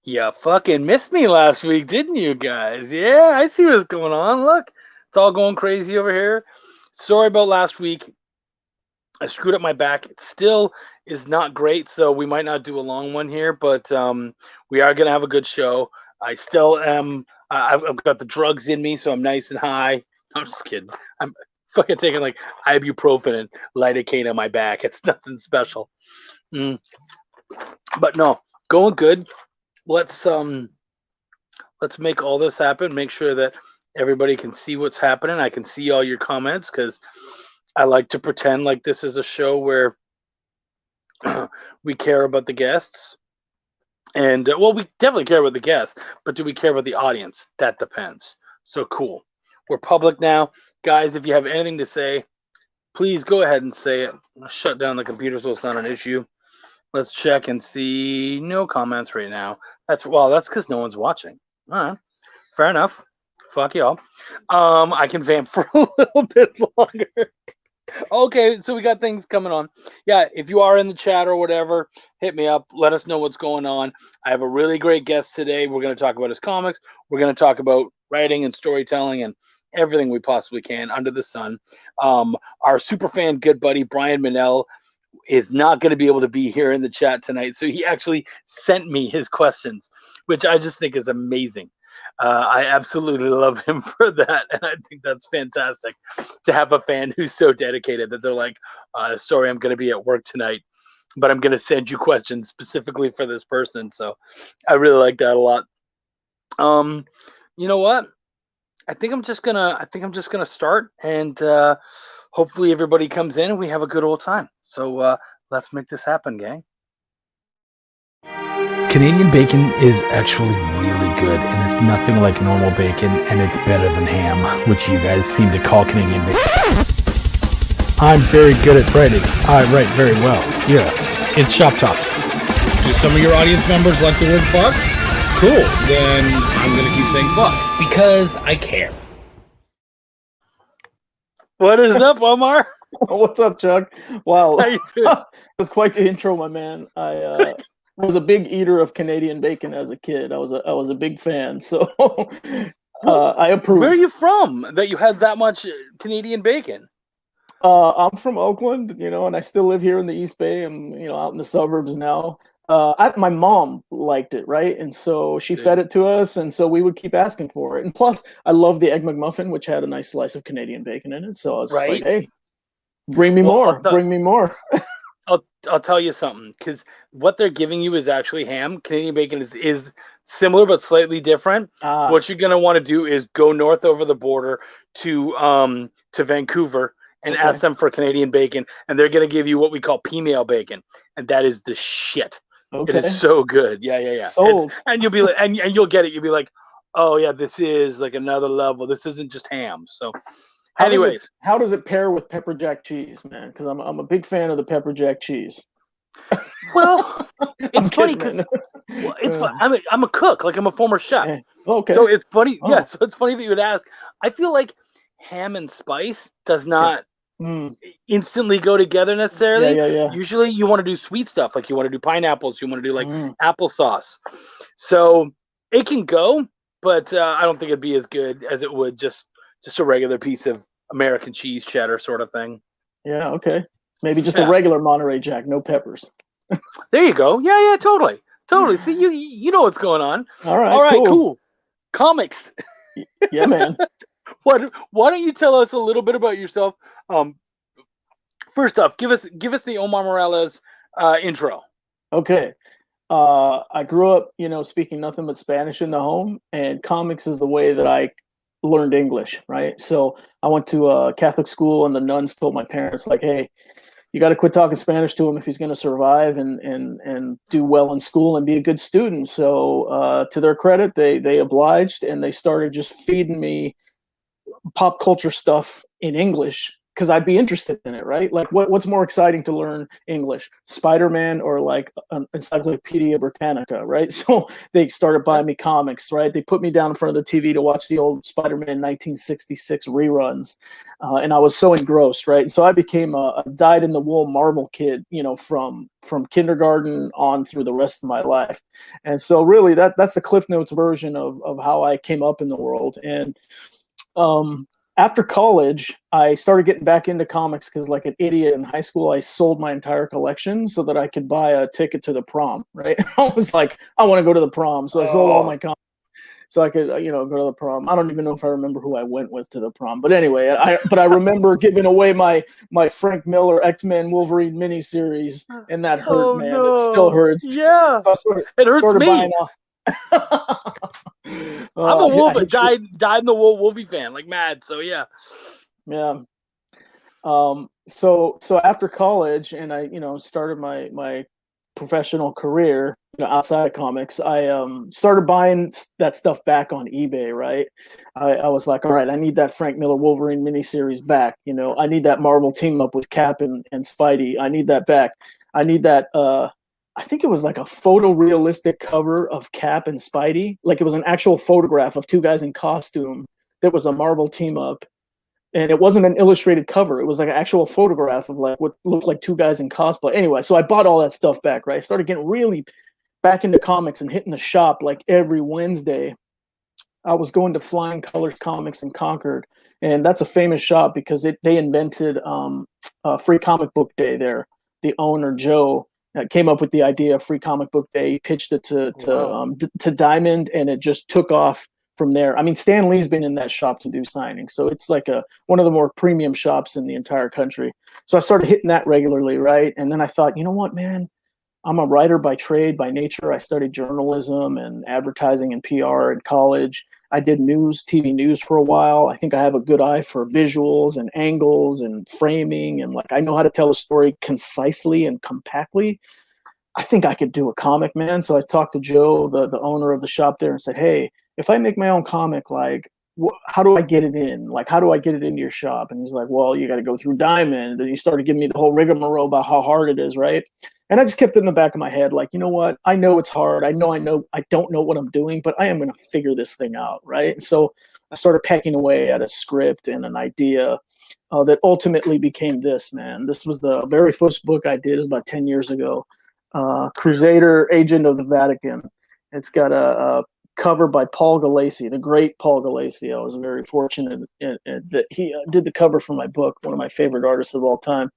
You fucking missed me last week, didn't you guys? Yeah, I see what's going on. Look, it's all going crazy over here. Sorry about last week. I screwed up my back. It still is not great, so we might not do a long one here, but we are gonna have a good show. I still am. I've got the drugs in me, so I'm nice and high. I'm just kidding. I'm fucking taking like ibuprofen and lidocaine on my back. It's nothing special. Mm. But no, going good. Let's let's make all this happen. Make sure that everybody can see what's happening. I can see all your comments because I like to pretend like this is a show where we care about the guests. And well, we definitely care about the guests, but do we care about the audience? That depends. So cool. We're public now. Guys, if you have anything to say, please go ahead and say it. I'll shut down the computer so it's not an issue. Let's check and see. No comments right now. That's because no one's watching. All right. Fair enough. Fuck y'all. I can vamp for a little bit longer. Okay, so we got things coming on. Yeah, if you are in the chat or whatever, hit me up. Let us know what's going on. I have a really great guest today. We're going to talk about his comics. We're going to talk about writing and storytelling and everything we possibly can under the sun. Our super fan good buddy, Brian Minnell, is not going to be able to be here in the chat tonight. So he actually sent me his questions, which I just think is amazing. I absolutely love him for that, and I think that's fantastic to have a fan who's so dedicated that they're like, sorry, I'm going to be at work tonight, but I'm going to send you questions specifically for this person. So I really like that a lot. You know what? I think I'm just gonna start, and hopefully everybody comes in and we have a good old time. So let's make this happen, gang. Canadian bacon is actually really good, and it's nothing like normal bacon, and it's better than ham, which you guys seem to call Canadian bacon. I'm very good at writing. I write very well. Yeah, it's Shop Talk. Do some of your audience members like the word fuck? Cool. Then I'm going to keep saying fuck because I care. What is up, Omar? What's up, Chuck? Wow. How you doing? That was quite the intro, my man. I was a big eater of Canadian bacon as a kid. I was a big fan, so I approve. Where are you from that you had that much Canadian bacon? I'm from Oakland, and I still live here in the East Bay. I'm, out in the suburbs now. My mom liked it, right? And so she fed it to us, and so we would keep asking for it. And plus, I love the Egg McMuffin, which had a nice slice of Canadian bacon in it. So I was just like, hey, bring me more. Bring me more. I'll tell you something, because what they're giving you is actually ham. Canadian bacon is similar but slightly different. What you're gonna want to do is go north over the border to Vancouver and ask them for Canadian bacon, and they're gonna give you what we call female bacon, and that is the shit. Okay. It is so good. Yeah. Sold. And you'll be like, and you'll get it. You'll be like, oh yeah, this is like another level. This isn't just ham. So. Anyways, how does it pair with pepper jack cheese, man? Because I'm a big fan of the pepper jack cheese. Well, it's funny because I'm a cook, like I'm a former chef. Okay. So it's funny, yeah. So it's funny that you would ask. I feel like ham and spice does not instantly go together necessarily. Yeah. Usually, you want to do sweet stuff, like you want to do pineapples, you want to do like applesauce. So it can go, but I don't think it'd be as good as it would just a regular piece of American cheese cheddar sort of thing. Yeah, okay. Maybe just a regular Monterey Jack, no peppers. There you go. Yeah, totally. See, you know what's going on. All right, cool. Comics. Yeah, man. Why don't you tell us a little bit about yourself? First off, give us the Omar Morales intro. Okay. I grew up, speaking nothing but Spanish in the home, and comics is the way that I learned English, right? So I went to a Catholic school, and the nuns told my parents, like, hey, you got to quit talking Spanish to him if he's going to survive and do well in school and be a good student. So to their credit, they obliged, and they started just feeding me pop culture stuff in English because I'd be interested in it, right? Like, what's more exciting to learn English, Spider-Man or like an Encyclopedia Britannica, right? So they started buying me comics, right? They put me down in front of the TV to watch the old Spider-Man 1966 reruns, and I was so engrossed, right? And so I became a dyed-in-the-wool Marvel kid, from kindergarten on through the rest of my life. And so really that's the Cliff Notes version of how I came up in the world. And after college, I started getting back into comics because, like an idiot in high school, I sold my entire collection so that I could buy a ticket to the prom, right? I was like, I want to go to the prom. So I sold all my comics so I could, go to the prom. I don't even know if I remember who I went with to the prom. But anyway, I remember giving away my Frank Miller X-Men Wolverine miniseries, and that hurt, man. No. It still hurts. Yeah. So it hurts me. Buying off. I'm a Wolf, died in the Wolfie fan, like mad. So yeah. Yeah. So after college, and I, started my professional career, outside of comics, I started buying that stuff back on eBay, right? I was like, all right, I need that Frank Miller Wolverine miniseries back. I need that Marvel team up with Cap and Spidey. I need that back. I need that I think it was like a photorealistic cover of Cap and Spidey. Like, it was an actual photograph of two guys in costume that was a Marvel team up. And it wasn't an illustrated cover. It was like an actual photograph of like what looked like two guys in cosplay. Anyway, so I bought all that stuff back, right? I started getting really back into comics and hitting the shop like every Wednesday. I was going to Flying Colors Comics in Concord. And that's a famous shop because they invented Free Comic Book Day there. The owner, Joe, came up with the idea of Free Comic Book Day. He pitched it to Diamond, and it just took off from there. I mean, Stan Lee's been in that shop to do signings, so it's like one of the more premium shops in the entire country. So I started hitting that regularly, right? And then I thought, you know what, man? I'm a writer by trade, by nature. I studied journalism and advertising and PR in college. I did TV news for a while. I think I have a good eye for visuals and angles and framing, and like I know how to tell a story concisely and compactly. I think I could do a comic, man. So I talked to Joe, the owner of the shop there, and said, hey, if I make my own comic, like, how do I get it in? Like, how do I get it into your shop? And he's like, well, you got to go through Diamond. And he started giving me the whole rigmarole about how hard it is, right? And I just kept it in the back of my head, like, you know what? I know it's hard. I don't know what I'm doing, but I am going to figure this thing out, right? And so I started pecking away at a script and an idea that ultimately became this, man. This was the very first book I did. It was about 10 years ago. Crusader, Agent of the Vatican. It's got a cover by Paul Galassi, the great Paul Galassi. I was very fortunate that he did the cover for my book, one of my favorite artists of all time.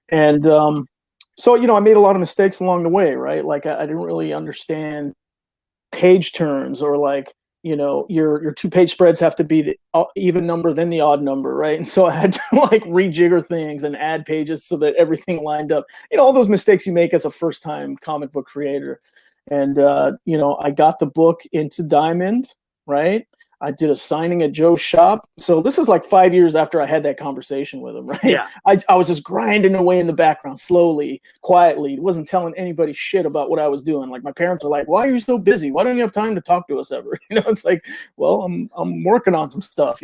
And so, I made a lot of mistakes along the way, right? Like, I didn't really understand page turns, or like, your 2-page spreads have to be the even number then the odd number, right? And so I had to like rejigger things and add pages so that everything lined up. All those mistakes you make as a first-time comic book creator. And I got the book into Diamond, right? I did a signing at Joe's shop. So this is like 5 years after I had that conversation with him, right? Yeah. I was just grinding away in the background, slowly, quietly. Wasn't telling anybody shit about what I was doing. Like, my parents are like, why are you so busy? Why don't you have time to talk to us ever? It's like, well, I'm working on some stuff,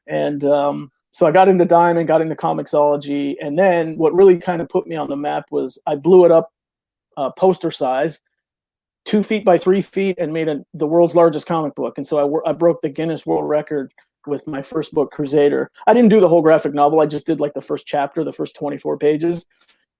And so I got into Diamond, got into Comixology. And then what really kind of put me on the map was I blew it up poster size, 2 feet by 3 feet, and made the world's largest comic book. And so I broke the Guinness World Record with my first book, Crusader. I didn't do the whole graphic novel. I just did like the first chapter, the first 24 pages.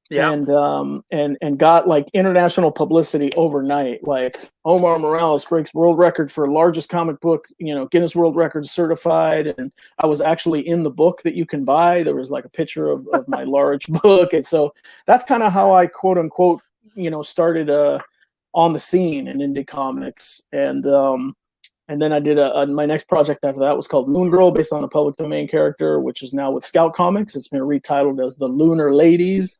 Yeah. And got like international publicity overnight. Like, Omar Morales breaks world record for largest comic book, Guinness World Records certified. And I was actually in the book that you can buy. There was like a picture of my large book. And so that's kind of how I, quote unquote, started on the scene and into comics. And then I did my next project after that was called Moon Girl, based on a public domain character, which is now with Scout Comics. It's been retitled as the Lunar Ladies.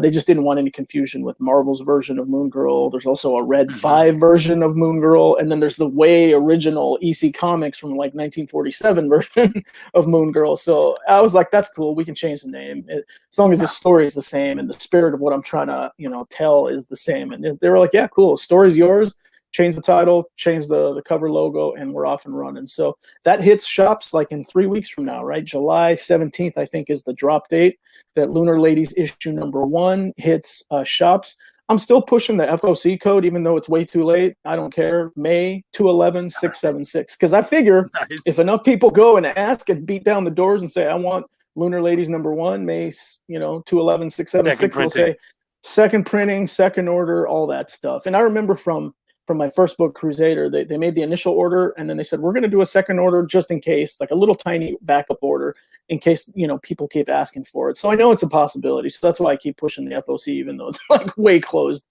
They just didn't want any confusion with Marvel's version of Moon Girl. There's also a Red 5 version of Moon Girl, and then there's the way original EC Comics from like 1947 version of Moon Girl. So I was like, that's cool. We can change the name as long as the story is the same and the spirit of what I'm trying to tell is the same. And they were like, yeah, cool. Story's yours. change the title, change the cover logo, and we're off and running. So that hits shops like in 3 weeks from now, right? July 17th, I think, is the drop date that Lunar Ladies issue #1 hits shops. I'm still pushing the FOC code, even though it's way too late. I don't care. May 211-676. Because I figure Nice. if enough people go and ask and beat down the doors and say, I want Lunar Ladies #1, May 211-676, they'll say second printing, second order, all that stuff. And I remember from my first book, Crusader, they made the initial order, and then they said, we're going to do a second order just in case, like a little tiny backup order in case, people keep asking for it. So I know it's a possibility. So that's why I keep pushing the FOC, even though it's like way closed.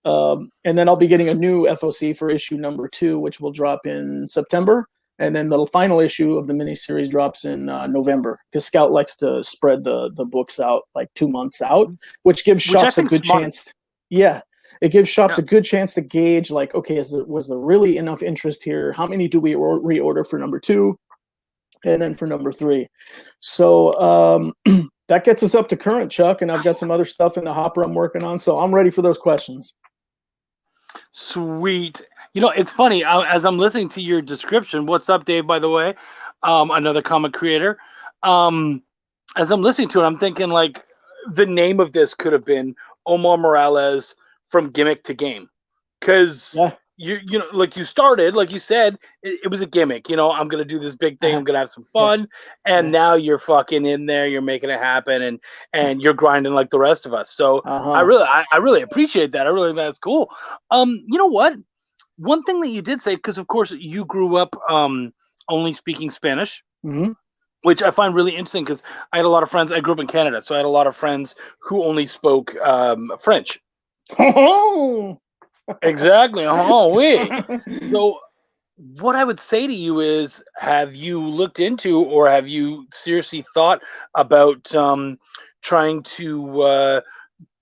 And then I'll be getting a new FOC for issue #2, which will drop in September. And then the final issue of the miniseries drops in November, because Scout likes to spread the books out like 2 months out, which gives shops a good chance. Yeah. It gives shops a good chance to gauge, like, okay, was there really enough interest here? How many do we reorder for #2, and then for #3? So that gets us up to current, Chuck, and I've got some other stuff in the hopper I'm working on, so I'm ready for those questions. Sweet. It's funny, as I'm listening to your description. What's up, Dave, by the way? Another comic creator. As I'm listening to it, I'm thinking, like, the name of this could have been Omar Morales from Gimmick to Game, because like you started, like you said, it was a gimmick. I'm gonna do this big thing. I'm gonna have some fun, and now you're fucking in there. You're making it happen, and you're grinding like the rest of us. So I really appreciate that. I really think that's cool. You know what? One thing that you did say, because of course you grew up only speaking Spanish. Mm-hmm. Which I find really interesting, because I had a lot of friends. I grew up in Canada, so I had a lot of friends who only spoke French. Exactly. So what I would say to you is, have you looked into, or have you seriously thought about trying to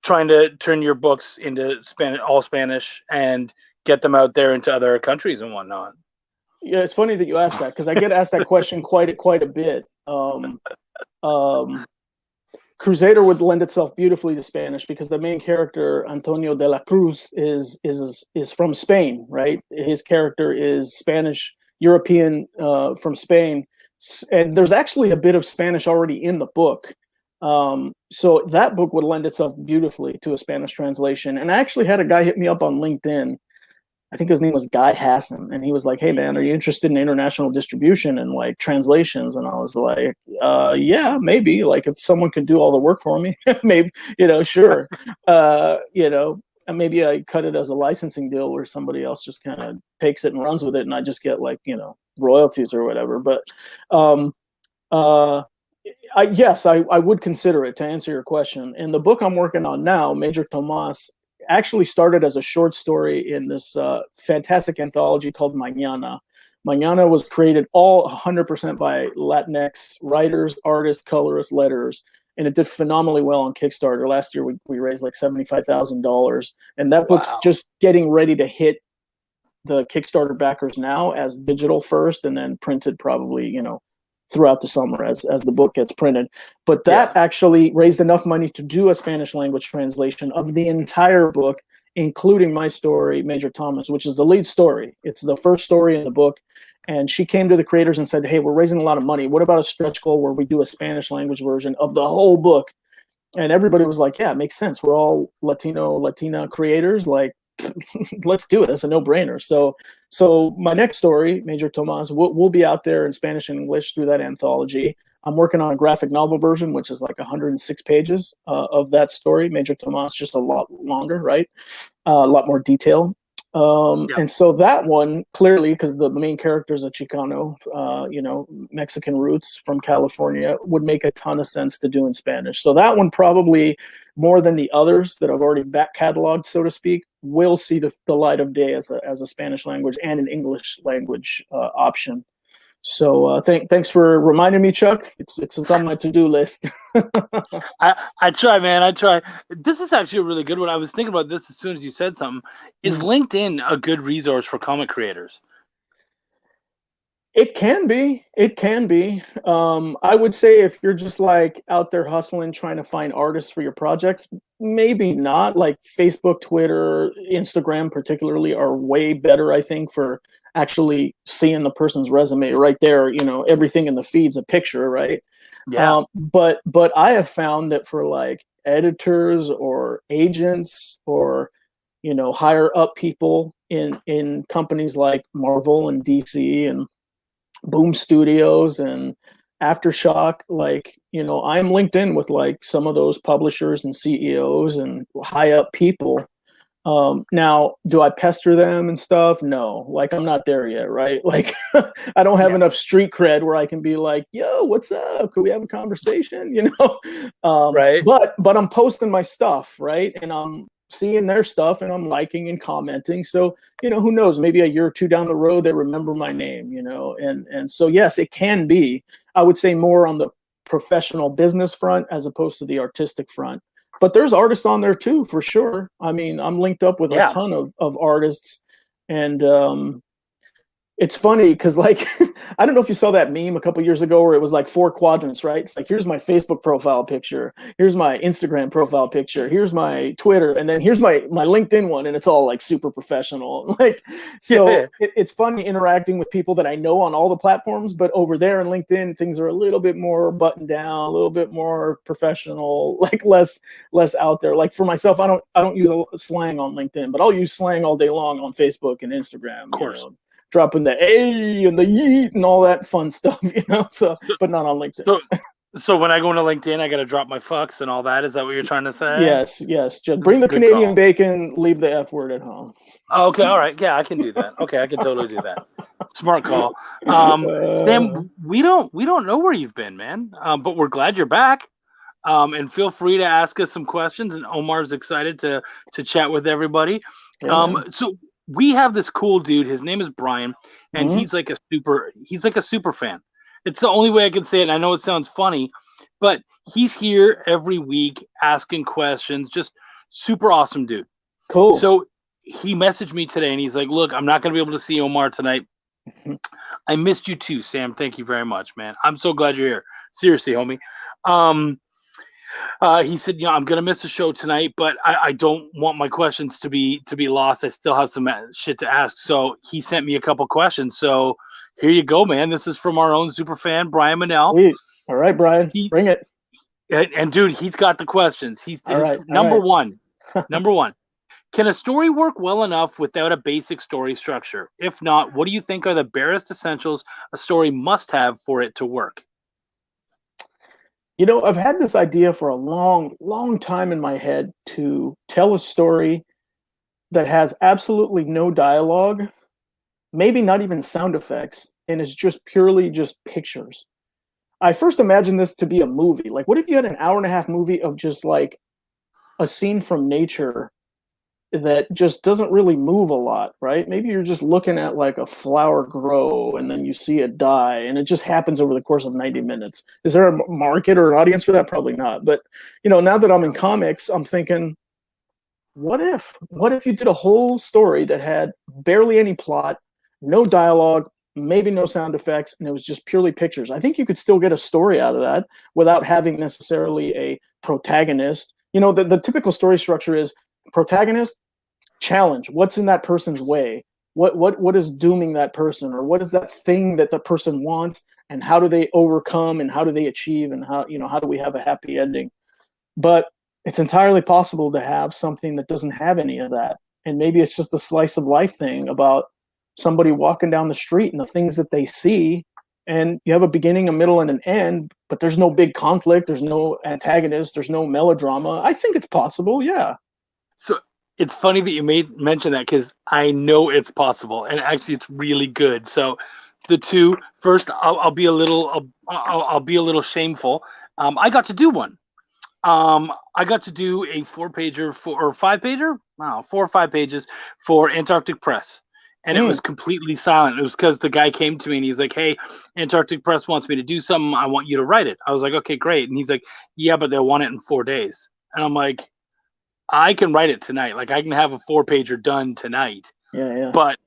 turn your books into all Spanish and get them out there into other countries and whatnot? Yeah, it's funny that you asked that, because I get asked that question quite a bit. Crusader would lend itself beautifully to Spanish, because the main character, Antonio de la Cruz, is from Spain, right? His character is Spanish European from Spain, and there's actually a bit of Spanish already in the book. So that book would lend itself beautifully to a Spanish translation. And I actually had a guy hit me up on LinkedIn. I think his name was Guy Hassan, and he was like, hey man, are you interested in international distribution and like translations? And I was like, yeah, maybe, like if someone could do all the work for me, maybe, sure. And maybe I cut it as a licensing deal where somebody else just kind of takes it and runs with it, and I just get like, royalties or whatever. But yes, I would consider it, to answer your question. And the book I'm working on now, Major Tomas, actually started as a short story in this fantastic anthology called Mañana. Mañana was created all 100% by Latinx writers, artists, colorists, letters, and it did phenomenally well on Kickstarter. Last year, we raised like $75,000, and that book's just getting ready to hit the Kickstarter backers now as digital first, and then printed probably, throughout the summer as the book gets printed. But that actually raised enough money to do a Spanish language translation of the entire book, including my story, Major Thomas, which is the lead story. It's the first story in the book. And she came to the creators and said, hey, we're raising a lot of money. What about a stretch goal where we do a Spanish language version of the whole book? And everybody was like, yeah, it makes sense. We're all Latina creators. Like, let's do it. That's a no-brainer. So my next story, Major Tomas, will be out there in Spanish and English through that anthology. I'm working on a graphic novel version, which is like 106 pages of that story. Major Tomas, just a lot longer, right? A lot more detail. And so that one, clearly, because the main character is a Chicano, Mexican roots from California, would make a ton of sense to do in Spanish. So that one, probably more than the others that I've already back cataloged, so to speak, will see the light of day as a Spanish language and an English language option. So thanks for reminding me, Chuck. It's on my to-do list. I try, man. I try. This is actually a really good one. I was thinking about this as soon as you said something. Is LinkedIn a good resource for comic creators? It can be. It can be. I would say if you're just like out there hustling, trying to find artists for your projects, maybe not. Like Facebook, Twitter, Instagram, particularly, are way better, I think, for actually seeing the person's resume right there. Everything in the feed's a picture, right? Yeah. But I have found that for like editors or agents or higher up people in companies like Marvel and DC and Boom Studios and Aftershock, like, I'm linked in with like some of those publishers and CEOs and high up people. Now, do I pester them and stuff? No, like I'm not there yet, right? Like I don't have enough street cred where I can be like, yo, what's up? Could we have a conversation? Right. But I'm posting my stuff, right? And I'm seeing their stuff and I'm liking and commenting. So, who knows, maybe a year or two down the road, they remember my name, and so, yes, it can be, I would say, more on the professional business front as opposed to the artistic front. But there's artists on there too, for sure. I mean, I'm linked up with a ton of artists, and it's funny because, like, I don't know if you saw that meme a couple years ago where it was like 4 quadrants, right? It's like, here's my Facebook profile picture, here's my Instagram profile picture, here's my Twitter, and then here's my LinkedIn one, and it's all like super professional. Like, so it's funny interacting with people that I know on all the platforms, but over there in LinkedIn, things are a little bit more buttoned down, a little bit more professional, like less out there. Like for myself, I don't use slang on LinkedIn, but I'll use slang all day long on Facebook and Instagram. Of course. Dropping the A and the yeet and all that fun stuff, so, but not on LinkedIn. So when I go into LinkedIn, I got to drop my fucks and all that. Is that what you're trying to say? Yes. Just bring the Canadian bacon, leave the F word at home. Okay. All right. Yeah, I can do that. Okay. I can totally do that. Smart call. Sam, we don't know where you've been, man. But we're glad you're back. And feel free to ask us some questions. And Omar's excited to chat with everybody. Yeah, so we have this cool dude. His name is Brian, and he's like a super fan. It's the only way I can say it. And I know it sounds funny, but he's here every week asking questions. Just super awesome dude. Cool. So he messaged me today, and he's like, "Look, I'm not going to be able to see Omar tonight. I missed you too, Sam. Thank you very much, man. I'm so glad you're here. Seriously, homie." He said, I'm gonna miss the show tonight, but I don't want my questions to be lost. I still have some shit to ask. So he sent me a couple questions. So here you go, man. This is from our own super fan, Brian Manel. Sweet. All right, Brian, bring it. And dude, he's got the questions. Number one. Can a story work well enough without a basic story structure? If not, what do you think are the barest essentials a story must have for it to work? I've had this idea for a long, long time in my head to tell a story that has absolutely no dialogue, maybe not even sound effects, and is just purely just pictures. I first imagined this to be a movie. Like, what if you had an 1.5-hour movie of just like a scene from nature that just doesn't really move a lot, right? Maybe you're just looking at like a flower grow and then you see it die, and it just happens over the course of 90 minutes. Is there a market or an audience for that? Probably not. But, now that I'm in comics, I'm thinking, what if you did a whole story that had barely any plot, no dialogue, maybe no sound effects, and it was just purely pictures? I think you could still get a story out of that without having necessarily a protagonist. The typical story structure is protagonist, challenge, what's in that person's way, what is dooming that person, or what is that thing that the person wants, and how do they overcome, and how do they achieve, and how do we have a happy ending? But it's entirely possible to have something that doesn't have any of that, and maybe it's just a slice of life thing about somebody walking down the street and the things that they see, and you have a beginning, a middle, and an end, but there's no big conflict, there's no antagonist, there's no melodrama. I think it's possible, yeah. So it's funny that you mention that, because I know it's possible, and actually it's really good. So the two, first, I'll be a little shameful. I got to do one. I got to do a 4-pager or 5-pager, 4 or 5 pages for Antarctic Press. And it was completely silent. It was because the guy came to me and he's like, "Hey, Antarctic Press wants me to do something. I want you to write it." I was like, "Okay, great." And he's like, "Yeah, but they'll want it in 4 days." And I'm like, I can write it tonight. Like, I can have a 4-pager done tonight. Yeah. But,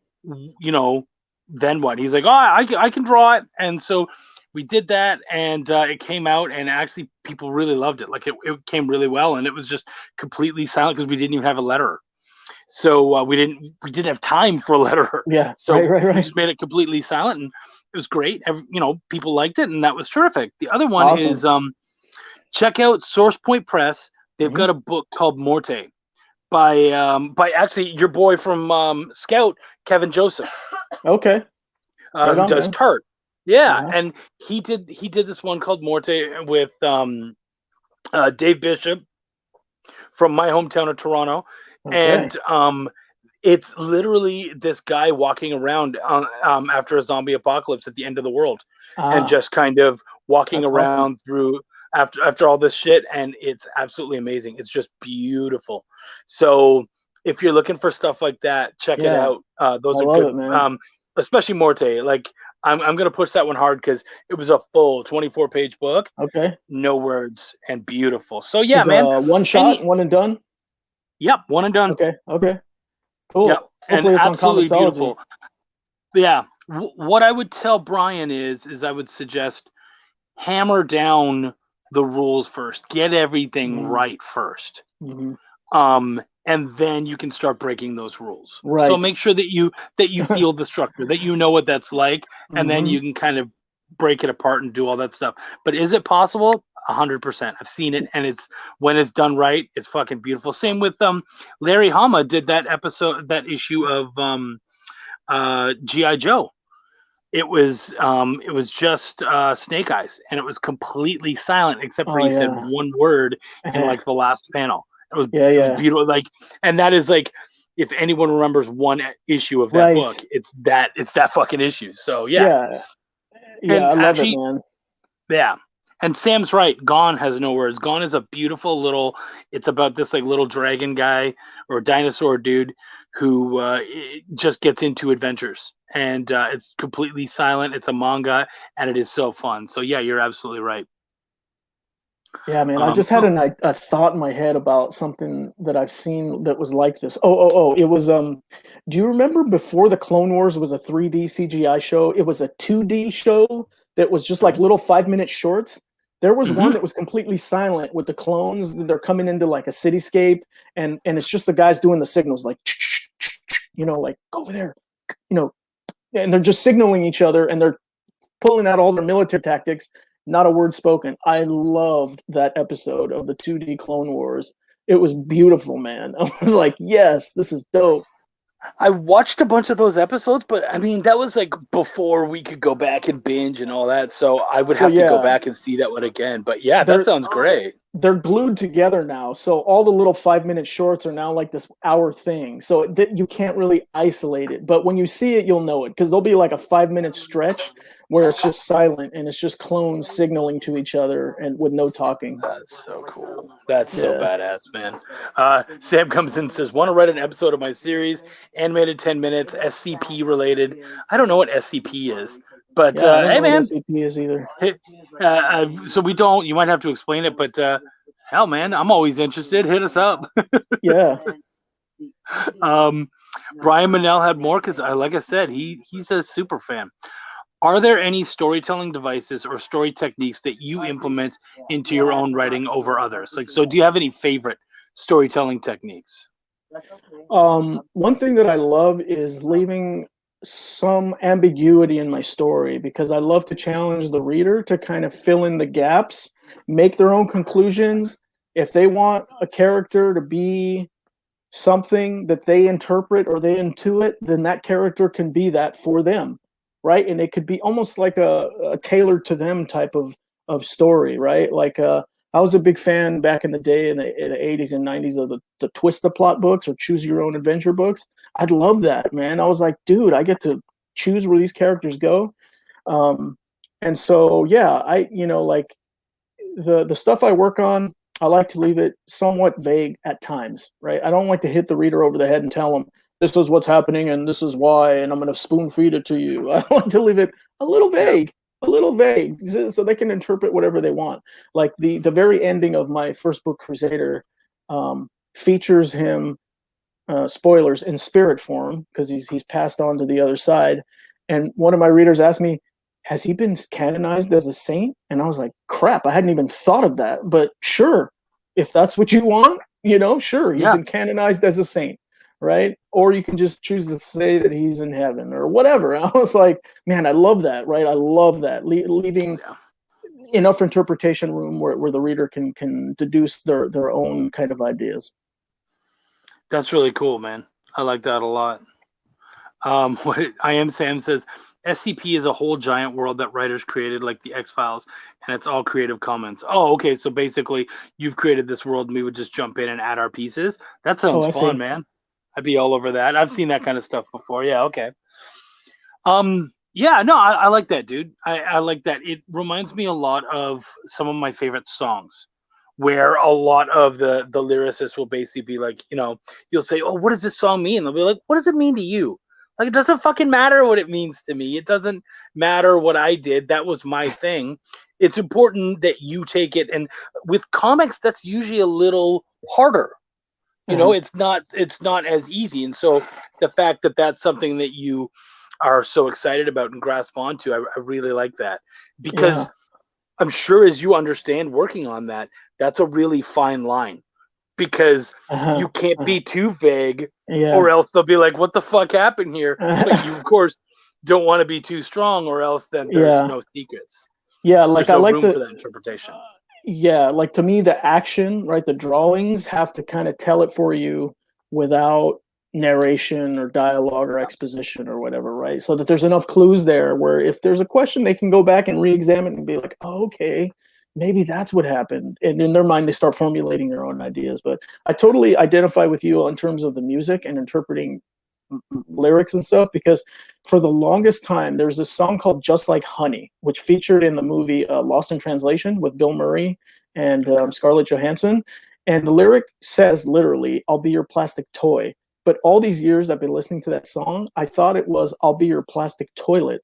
then what? He's like, "Oh, I can draw it." And so we did that, and it came out, and actually people really loved it. Like it came really well, and it was just completely silent because we didn't even have a letterer. So we didn't have time for a letterer. Yeah, So we right. just made it completely silent, and it was great. People liked it, and that was terrific. The other one Awesome. is check out Source Point Press. They've Mhm. got a book called Morte by actually your boy from Scout, Kevin Joseph, Okay. Right who on, does man. Tart. Yeah, Uh-huh. and he did this one called Morte with Dave Bishop from my hometown of Toronto, Okay. and it's literally this guy walking around after a zombie apocalypse at the end of the world, and Ah, just kind of walking that's awesome. around through after all this shit, and it's absolutely amazing. It's just beautiful. So if you're looking for stuff like that, check it Yeah, out. I Those are love good, it, man. especially Morte. Like I'm gonna push that one hard because it was a full 24-page book, Okay. no words, and beautiful. So yeah, Is man. one shot, Any one and done? Yep, one and done. Okay. Okay. Yep, Cool. and Hopefully it's on absolutely Comixology. beautiful. Yeah, what I would tell Brian is I would suggest hammer down the rules first, get everything Mm, right first, mhm. and then you can start breaking those rules. So Right. make sure that you feel the structure, that you know what that's like, and then Hmm. you can kind of break it apart and do all that stuff. But is it possible? 100%. I've seen it, and it's when it's done right, it's fucking beautiful. Same with Larry Hama did that issue of GI Joe. It was just Snake Eyes, and it was completely silent except for Oh he said yeah. one word in like the last panel. Yeah, It was yeah. beautiful. Like, and that is like, if anyone remembers one issue of that Right. book, it's that fucking issue. So yeah, Yeah. Yeah, and I love it, actually, man. yeah. And Sam's right. Gone has no words. Gone is a beautiful little. It's about this like little dragon guy or dinosaur dude who just gets into adventures, and it's completely silent. It's a manga, and it is so fun. So yeah, you're absolutely right. Yeah, man. I just had Oh, a thought in my head about something that I've seen that was like this. Oh. It was do you remember before the Clone Wars was a 3D CGI show? It was a 2D show that was just like little 5-minute shorts. There was one mm-hmm. that was completely silent with the clones. They're coming into like a cityscape, and it's just the guys doing the signals like like go over there, you know, and they're just signaling each other, and they're pulling out all their military tactics. Not a word spoken. I loved that episode of the 2D Clone Wars. It was beautiful, man. I was like, yes, this is dope. I watched a bunch of those episodes, but I mean that was like before we could go back and binge and all that. So I would Well, have to go yeah, back and see that one again. But yeah, that they're sounds great. they're glued together now. So all the little 5-minute shorts are now like this hour thing. So you can't really isolate it. But when you see it, you'll know it because there'll be like a 5-minute stretch where it's just silent and it's just clones signaling to each other and with no talking. That's so cool. That's so Yeah. badass, man. Sam comes in and says, "Want to write an episode of my series, animated 10 minutes, SCP related." I don't know what SCP is, but Yeah, I don't hey, know what man. SCP is either. So we don't. You might have to explain it, but hell, man, I'm always interested. Hit us up. Yeah. um, Brian Manell had more because, like I said, he's a super fan. Are there any storytelling devices or story techniques that you implement into your own writing over others? Like, so do you have any favorite storytelling techniques? One thing that I love is leaving some ambiguity in my story because I love to challenge the reader to kind of fill in the gaps, make their own conclusions. If they want a character to be something that they interpret or they intuit, then that character can be that for them, right? And it could be almost like a tailored to them type of story, right? Like I was a big fan back in the day in the 80s and 90s of the twist the plot books or choose your own adventure books. I'd love that, man. I was like, dude, I get to choose where these characters go. Um, and so yeah, like the stuff I work on, I like to leave it somewhat vague at times, right? I don't like to hit the reader over the head and tell them this is what's happening and this is why, and I'm going to spoon feed it to you. I like to leave it Yeah. a little vague, so they can interpret whatever they want. Like the very ending of my first book, Crusader, features him. Spoilers in spirit form because he's passed on to the other side. And one of my readers asked me, has he been canonized as a saint? And I was like, crap, I hadn't even thought of that. But sure, if that's what you want, sure, he's Yeah, been canonized as a saint, right? Or you can just choose to say that he's in heaven or whatever. I was like, man, I love that, right? I love that. Leaving yeah. enough interpretation room where the reader can deduce their own kind of ideas. That's really cool, man. I like that a lot. What I am Sam says, SCP is a whole giant world that writers created, like the X Files, and it's all Creative Commons. Oh, okay. So basically, you've created this world, and we would just jump in and add our pieces. That Oh, sounds I fun, see. man. I'd be all over that. I've seen that kind of stuff before. Yeah, okay. Yeah, no, I like that, dude. I like that. It reminds me a lot of some of my favorite songs, where a lot of the lyricists will basically be like, you'll say, "Oh, what does this song mean?" They'll be like, "What does it mean to you?" Like, it doesn't fucking matter what it means to me. It doesn't matter what I did. That was my thing. It's important that you take it. And with comics, that's usually a little harder. Uh-huh. It's not as easy. And so the fact that that's something that you are so excited about and grasp onto, I really like that, because Yeah. I'm sure, as you understand working on that, that's a really fine line, because Uh-huh. you can't Uh-huh. be too vague, or Yeah. else they'll be like, "What the fuck happened here?" But you, of course, don't want to be too strong, or else then there's Yeah. no secrets. Yeah. Like There's I no like room the for that interpretation. yeah, like to me, the action, right? The drawings have to kind of tell it for you without narration or dialogue or exposition or whatever, right? So that there's enough clues there where if there's a question, they can go back and re-examine and be like, oh, okay, maybe that's what happened. And in their mind, they start formulating their own ideas. But I totally identify with you in terms of the music and interpreting lyrics and stuff, because for the longest time there's this song called "Just Like Honey," which featured in the movie Lost in Translation with Bill Murray and Scarlett Johansson, and the lyric says literally, "I'll be your plastic toy." But all these years I've been listening to that song, I thought it was "I'll be your plastic toilet,"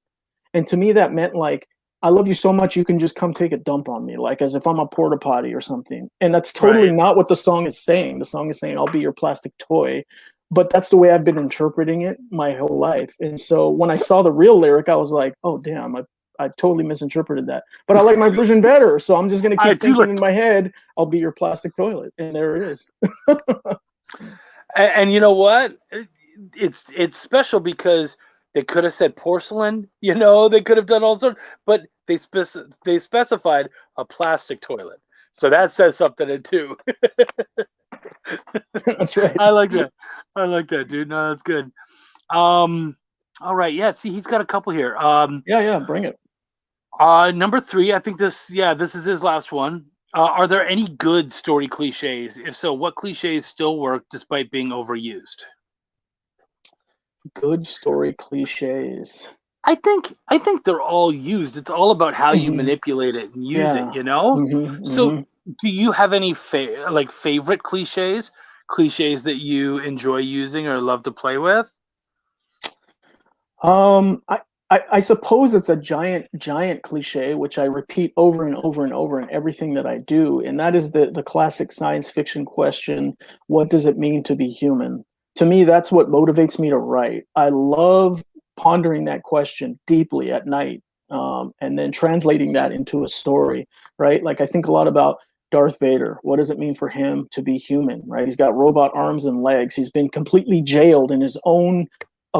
and to me that meant like, I love you so much you can just come take a dump on me, like as if I'm a porta potty or something. And that's totally Right. not what the song is saying. The song is saying, "I'll be your plastic toy." But that's the way I've been interpreting it my whole life. And so when I saw the real lyric, I was like, oh damn, I totally misinterpreted that. But I like my version better. So I'm just gonna I keep do thinking like, in my head, "I'll be your plastic toilet." And there it is. and you know what? It's special because they could have said porcelain. They could have done all sorts, but they specified a plastic toilet. So that says something too. That's right. I like that. I like that, dude. No, that's good. Um, all right, yeah. See, he's got a couple here. Yeah, yeah, bring it. Number three. I think this is his last one. Are there any good story cliches? If so, what cliches still work despite being overused? Good story cliches. I think they're all used. It's all about how you Hmm. manipulate it and use it. Yeah. So, Hmm. do you have any favorite cliches? Cliches that you enjoy using or love to play with? Um, I, I suppose it's a giant cliche, which I repeat over and over and over in everything that I do, and that is the classic science fiction question: what does it mean to be human? To me, that's what motivates me to write. I love pondering that question deeply at night, and then translating that into a story. Right? Like I think a lot about Darth Vader. What does it mean for him to be human? Right? He's got robot arms and legs. He's been completely jailed in his own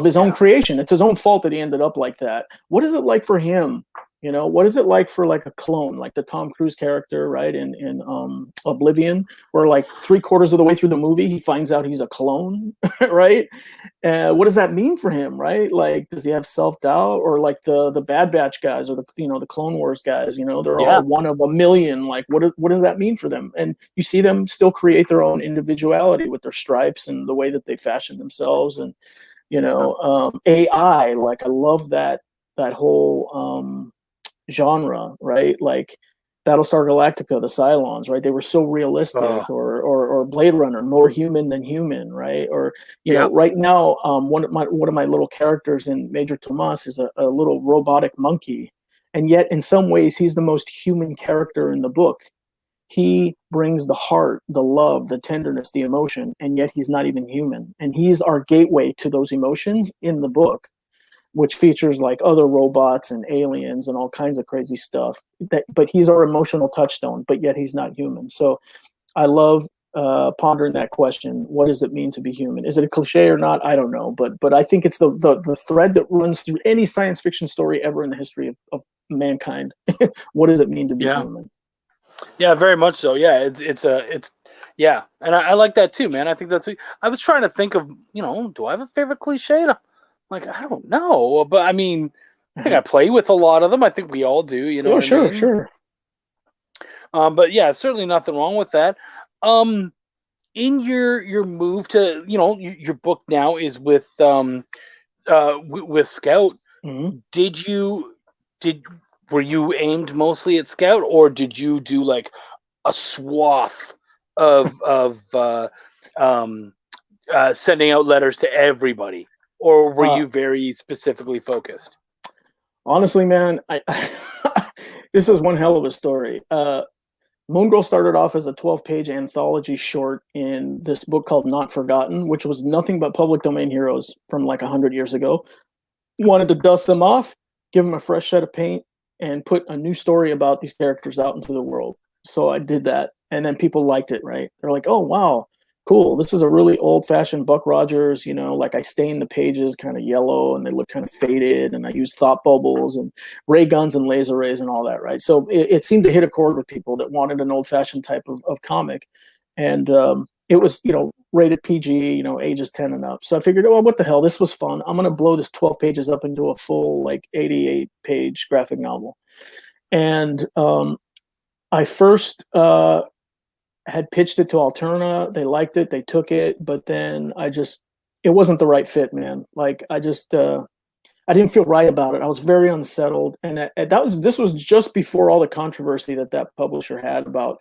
Yeah, creation. It's his own fault that he ended up like that. What is it like for him? What is it like for like a clone, like the Tom Cruise character, right? In Oblivion, where like 3/4 of the way through the movie, he finds out he's a clone, right? What does that mean for him, right? Like, does he have self-doubt? Or like the Bad Batch guys, or the Clone Wars guys, they're yeah, all one of a million. Like, what does that mean for them? And you see them still create their own individuality with their stripes and the way that they fashion themselves. And AI, like I love that whole genre, right? Like Battlestar Galactica, the Cylons, right? They were so realistic, oh, or Blade Runner, more human than human, right? Or yep, right now, one of my little characters in Major Tomas is a little robotic monkey, and yet in some ways he's the most human character in the book. He brings the heart, the love, the tenderness, the emotion, and yet he's not even human. And he's our gateway to those emotions in the book. which features like other robots and aliens and all kinds of crazy stuff. But he's our emotional touchstone, but yet he's not human. So I love pondering that question. What does it mean to be human? Is it a cliche or not? I don't know, but I think it's the thread that runs through any science fiction story ever in the history of mankind. What does it mean to be human? Yeah, very much so. Yeah, it's yeah, and I like that too, man. I think I was trying to think of, do I have a favorite cliche? Like, I don't know, but I mean, I think I play with a lot of them. I think we all do. You know what I mean? Sure. But yeah, certainly nothing wrong with that. In your move to, your book now is with Scout. Mm-hmm. Were you aimed mostly at Scout, or did you do like a swath of sending out letters to everybody, or were you very specifically focused? Honestly, man, this is one hell of a story. Moon Girl started off as a 12-page anthology short in this book called Not Forgotten, which was nothing but public domain heroes from like 100 years ago. Wanted to dust them off, give them a fresh set of paint, and put a new story about these characters out into the world. So I did that, and then people liked it, right? They're like, oh, wow, cool. This is a really old-fashioned Buck Rogers, like I stained the pages kind of yellow, and they look kind of faded, and I used thought bubbles and ray guns and laser rays and all that, right? So it seemed to hit a chord with people that wanted an old-fashioned type of comic. And it was, rated PG, ages 10 and up. So I figured, well, what the hell? This was fun. I'm going to blow this 12 pages up into a full, like, 88-page graphic novel. And I first had pitched it to Alterna. They liked it. They took it. But then it wasn't the right fit, man. Like, I didn't feel right about it. I was very unsettled. And this was just before all the controversy that publisher had about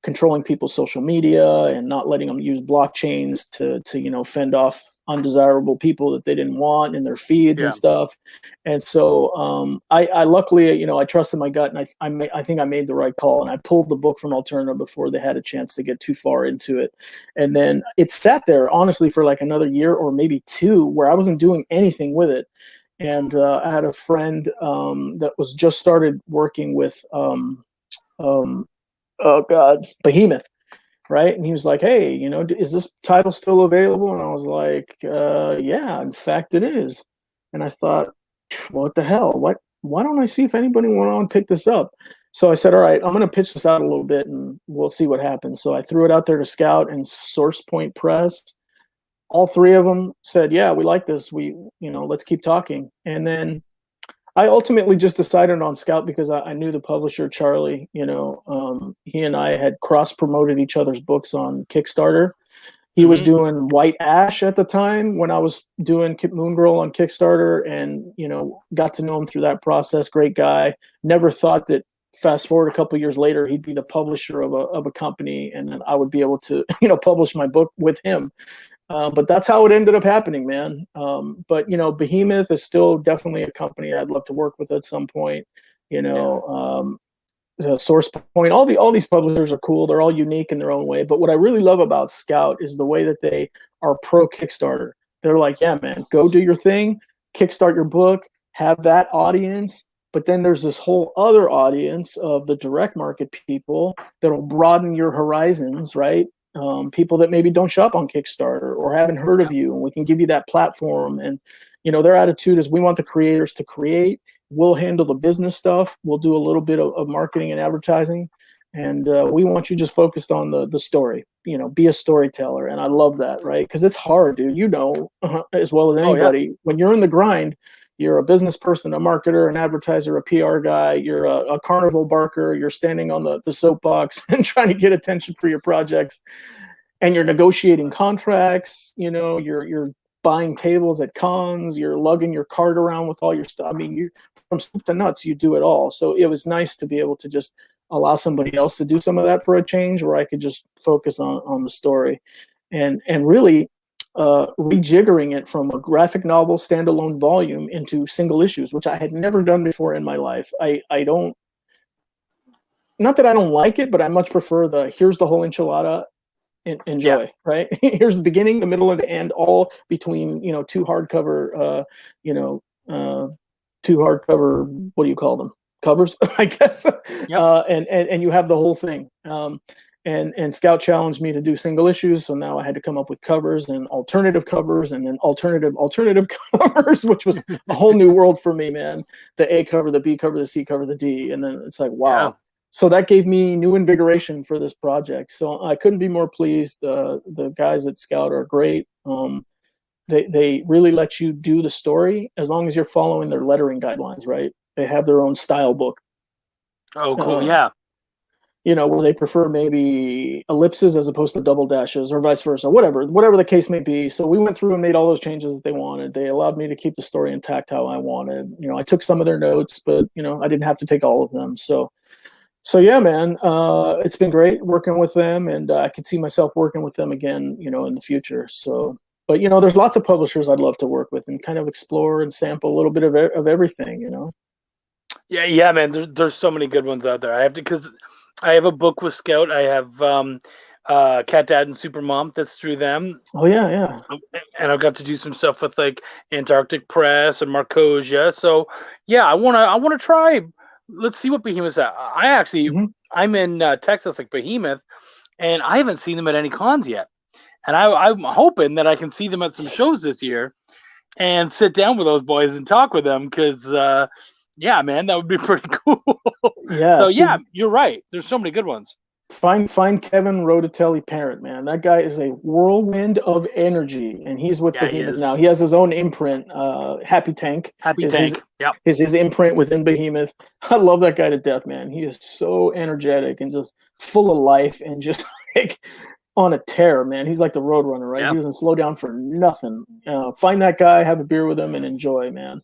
controlling people's social media and not letting them use blockchains to fend off undesirable people that they didn't want in their feeds and stuff. And so I luckily, I trusted my gut, and I think I made the right call, and I pulled the book from Alterna before they had a chance to get too far into it. And then it sat there honestly for like another year or maybe two where I wasn't doing anything with it. And I had a friend that was just started working with Behemoth, right? And he was like, hey, is this title still available? And I was like, yeah, in fact it is. And I thought, what the hell? Why don't I see if anybody want to pick this up? So I said, all right, I'm going to pitch this out a little bit and we'll see what happens. So I threw it out there to Scout and Source Point Press. All three of them said, yeah, we like this. Let's keep talking. And then I ultimately just decided on Scout because I knew the publisher, Charlie. He and I had cross-promoted each other's books on Kickstarter. He was doing White Ash at the time when I was doing Moon Girl on Kickstarter, and, got to know him through that process. Great guy. Never thought that fast forward a couple of years later, he'd be the publisher of a company, and then I would be able to, publish my book with him. But that's how it ended up happening, man. But Behemoth is still definitely a company I'd love to work with at some point. Source Point, all these publishers are cool. They're all unique in their own way. But what I really love about Scout is the way that they are pro Kickstarter. They're like, yeah, man, go do your thing, kickstart your book, have that audience. But then there's this whole other audience of the direct market people that will broaden your horizons, right? People that maybe don't shop on Kickstarter or haven't heard of you, and we can give you that platform. And their attitude is, we want the creators to create, we'll handle the business stuff, we'll do a little bit of marketing and advertising, and we want you just focused on the story, be a storyteller. And I love that, right? Because it's hard, dude, as well as anybody. When you're in the grind, you're a business person, a marketer, an advertiser, a PR guy, you're a carnival barker, you're standing on the soapbox and trying to get attention for your projects, and you're negotiating contracts, you're buying tables at cons, you're lugging your cart around with all your stuff. I mean, you from soup to nuts, you do it all. So it was nice to be able to just allow somebody else to do some of that for a change, where I could just focus on the story and really rejiggering it from a graphic novel standalone volume into single issues, which I had never done before in my life. I don't, not that I don't like it, but I much prefer here's the whole enchilada, enjoy, right? Here's the beginning, the middle, and the end, all between, two hardcover, two hardcover, what do you call them? Covers, I guess. Yep. And you have the whole thing. And Scout challenged me to do single issues, so now I had to come up with covers and alternative covers, and then alternative covers, which was a whole new world for me, man. The A cover, the B cover, the C cover, the D, and then it's like, wow. Yeah. So that gave me new invigoration for this project. So I couldn't be more pleased. The guys at Scout are great. They really let you do the story as long as you're following their lettering guidelines, right? They have their own style book. Oh, cool. Yeah. Where they prefer maybe ellipses as opposed to double dashes or vice versa, whatever the case may be. So we went through and made all those changes that they wanted. They allowed me to keep the story intact how I wanted. I took some of their notes, but I didn't have to take all of them. So yeah, man, it's been great working with them, and I could see myself working with them again, in the future. So, but there's lots of publishers I'd love to work with and kind of explore and sample a little bit of everything, Yeah, man. There's so many good ones out there. I have to, because I have a book with Scout. I have Cat Dad and Supermom. That's through them. Oh yeah. And I've got to do some stuff with like Antarctic Press and Marcosia. So yeah, I wanna try. Let's see what Behemoth's at. I'm in Texas, like Behemoth, and I haven't seen them at any cons yet. And I'm hoping that I can see them at some shows this year and sit down with those boys and talk with them, because yeah, man, that would be pretty cool. Yeah. So yeah, you're right. There's so many good ones. Find Kevin Rodatelli Parent, man. That guy is a whirlwind of energy, and he's with Behemoth now. He has his own imprint, Happy Tank. Yep. His imprint within Behemoth. I love that guy to death, man. He is so energetic and just full of life and just like on a tear, man. He's like the Roadrunner, right? Yep. He doesn't slow down for nothing. Find that guy, have a beer with him, and enjoy, man.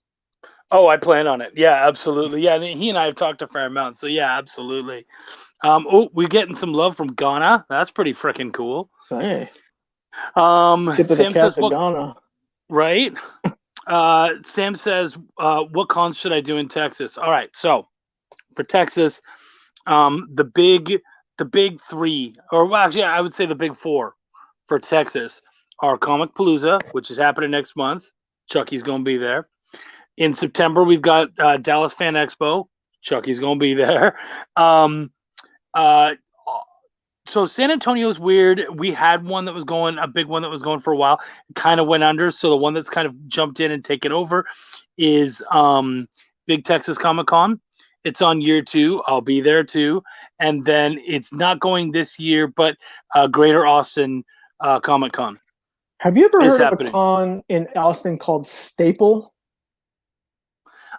Oh, I plan on it. Yeah, absolutely. Yeah, he and I have talked a fair amount. So yeah, absolutely. We're getting some love from Ghana. That's pretty freaking cool. Hey. Tip of the cap to Ghana. Right. Sam says, what cons should I do in Texas? All right. So for Texas, the big three, or well, actually, I would say the big four for Texas are Comic Palooza, which is happening next month. Chucky's going to be there. In September, we've got Dallas Fan Expo. Chucky's going to be there. So San Antonio's weird. We had one that was going, a big one that was going for a while. It kind of went under. So the one that's kind of jumped in and taken over is Big Texas Comic Con. It's on year 2. I'll be there too. And then it's not going this year, but Greater Austin Comic Con. Have you ever heard of a con in Austin called Staple?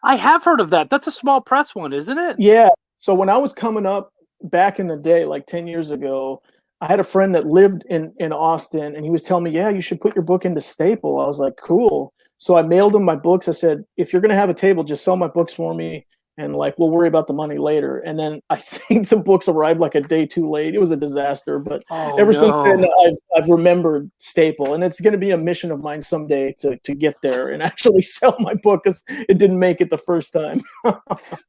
I have heard of that. That's a small press one, isn't it? Yeah. So when I was coming up back in the day, like 10 years ago, I had a friend that lived in Austin, and he was telling me, yeah, you should put your book into Staple. I was like, cool. So I mailed him my books. I said, if you're going to have a table, just sell my books for me, and like, we'll worry about the money later. And then I think the books arrived like a day too late. It was a disaster. But ever since then, I've remembered Staple, and it's going to be a mission of mine someday to get there and actually sell my book, because it didn't make it the first time.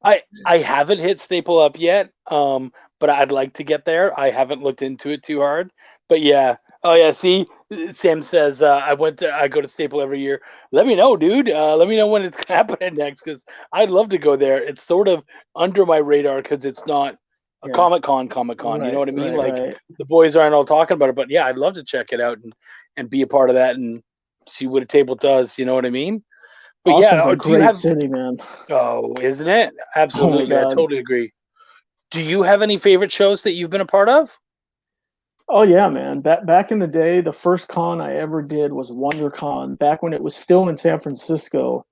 I haven't hit Staple up yet, but I'd like to get there. I haven't looked into it too hard. But yeah. Oh yeah, see, Sam says I go to Staple every year. Let me know, dude. Let me know when it's happening next, because I'd love to go there. It's sort of under my radar because it's not a Comic-Con. Right, you know what I mean? The boys aren't all talking about it, but yeah, I'd love to check it out and be a part of that and see what a table does. You know what I mean? But Austin's a great city, man. Oh, isn't it? Absolutely. I totally agree. Do you have any favorite shows that you've been a part of? Oh yeah, man. Back in the day, the first con I ever did was WonderCon, back when it was still in San Francisco,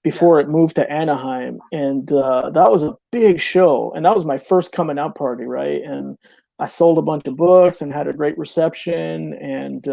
before it moved to Anaheim. And that was a big show. And that was my first coming out party, right? And I sold a bunch of books and had a great reception. And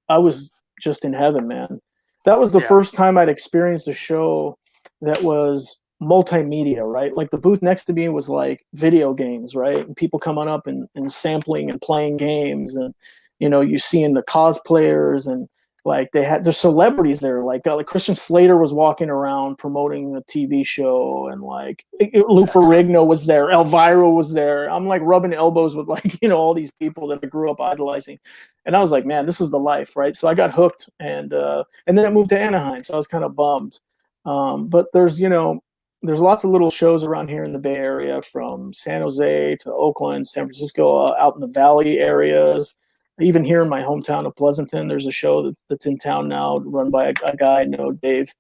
I was just in heaven, man. That was the first time I'd experienced a show that was multimedia, right? Like the booth next to me was like video games, right? And people coming up and sampling and playing games, and you seeing the cosplayers, and like there's celebrities there, like Christian Slater was walking around promoting a TV show, and like Lou Ferrigno was there, Elvira was there. I'm like rubbing elbows with like all these people that I grew up idolizing, and I was like, man, this is the life, right? So I got hooked, and then it moved to Anaheim, so I was kind of bummed. But there's lots of little shows around here in the Bay Area, from San Jose to Oakland, San Francisco, out in the Valley areas. Even here in my hometown of Pleasanton, there's a show that's in town now, run by a guy I know, Dave.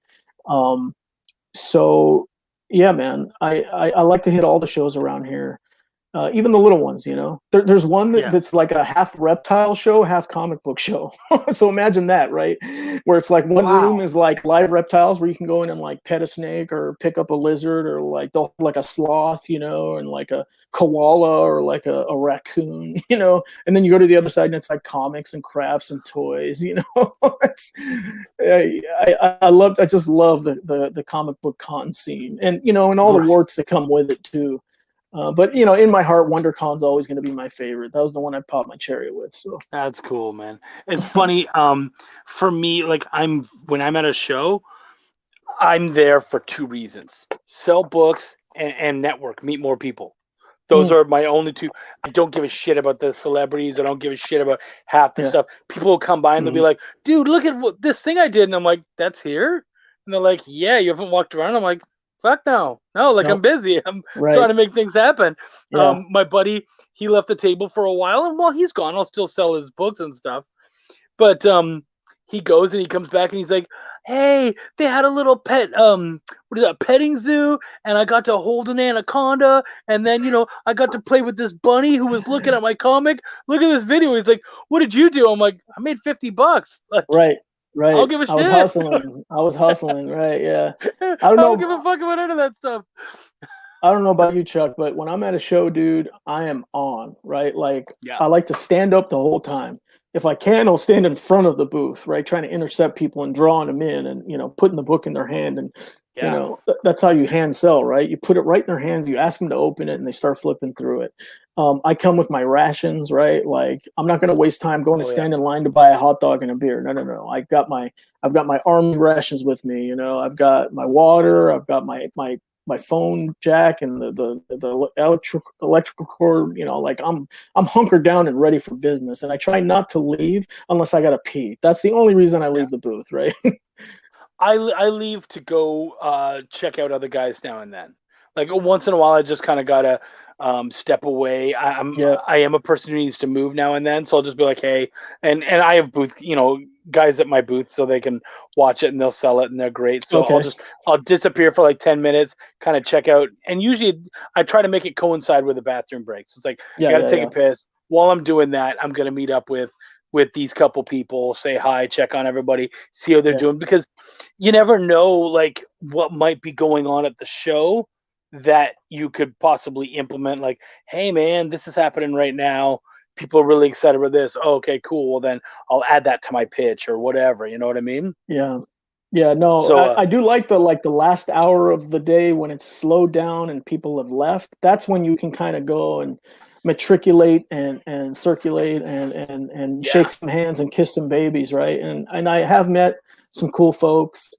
Um, so yeah, man, I like to hit all the shows around here. Even the little ones, there's one that's like a half reptile show, half comic book show. So imagine that, right? Where it's like one room is like live reptiles, where you can go in and like pet a snake or pick up a lizard, or like a sloth, and like a koala, or like a raccoon, and then you go to the other side and it's like comics and crafts and toys. I just love the comic book con scene, and and all the warts that come with it too. But in my heart, WonderCon's always going to be my favorite. That was the one I popped my cherry with. So that's cool, man. It's funny. For me, like when I'm at a show, I'm there for two reasons: sell books and network, meet more people. Those are my only two. I don't give a shit about the celebrities. I don't give a shit about half the stuff. People will come by and they'll be like, "Dude, look at this thing I did," and I'm like, "That's here?" And they're like, "Yeah, you haven't walked around." I'm like, fuck no, nope. I'm busy. I'm trying to make things happen. Yeah. My buddy, he left the table for a while, and while he's gone, I'll still sell his books and stuff. But he goes and he comes back and he's like, "Hey, they had a little pet, petting zoo, and I got to hold an anaconda, and then I got to play with this bunny who was looking at my comic. Look at this video." He's like, "What did you do?" I'm like, "I made $50." Like, right. I don't give a shit. I was hustling. Right. Yeah. I don't give a fuck about any of that stuff. I don't know about you, Chuck, but when I'm at a show, dude, I am on, right? Like, I like to stand up the whole time. If I can, I'll stand in front of the booth, right? Trying to intercept people and drawing them in, and, putting the book in their hand. And, that's how you hand sell, right? You put it right in their hands, you ask them to open it, and they start flipping through it. I come with my rations, right? Like, I'm not going to waste time going to stand in line to buy a hot dog and a beer. No. I've got my army rations with me. I've got my water. I've got my phone jack and the electrical cord. Like, I'm hunkered down and ready for business. And I try not to leave unless I got to pee. That's the only reason I leave the booth, right? I leave to go check out other guys now and then. Like, once in a while, I just kind of gotta step away. I am a person who needs to move now and then, so I'll just be like, "Hey," and I have booth, guys at my booth, so they can watch it and they'll sell it and they're great. So I'll disappear for like 10 minutes, kind of check out, and usually I try to make it coincide with a bathroom break. So it's like, I gotta take a piss. While I'm doing that, I'm gonna meet up with these couple people, say hi, check on everybody, see how they're doing, because you never know, like, what might be going on at the show that you could possibly implement. Like, "Hey man, this is happening right now. People are really excited about this." "Oh, okay, cool. Well, then I'll add that to my pitch," or whatever. You know what I mean? Yeah. Yeah, no, so, I do like the last hour of the day when it's slowed down and people have left. That's when you can kind of go and matriculate and circulate and shake some hands and kiss some babies, right? And I have met some cool folks,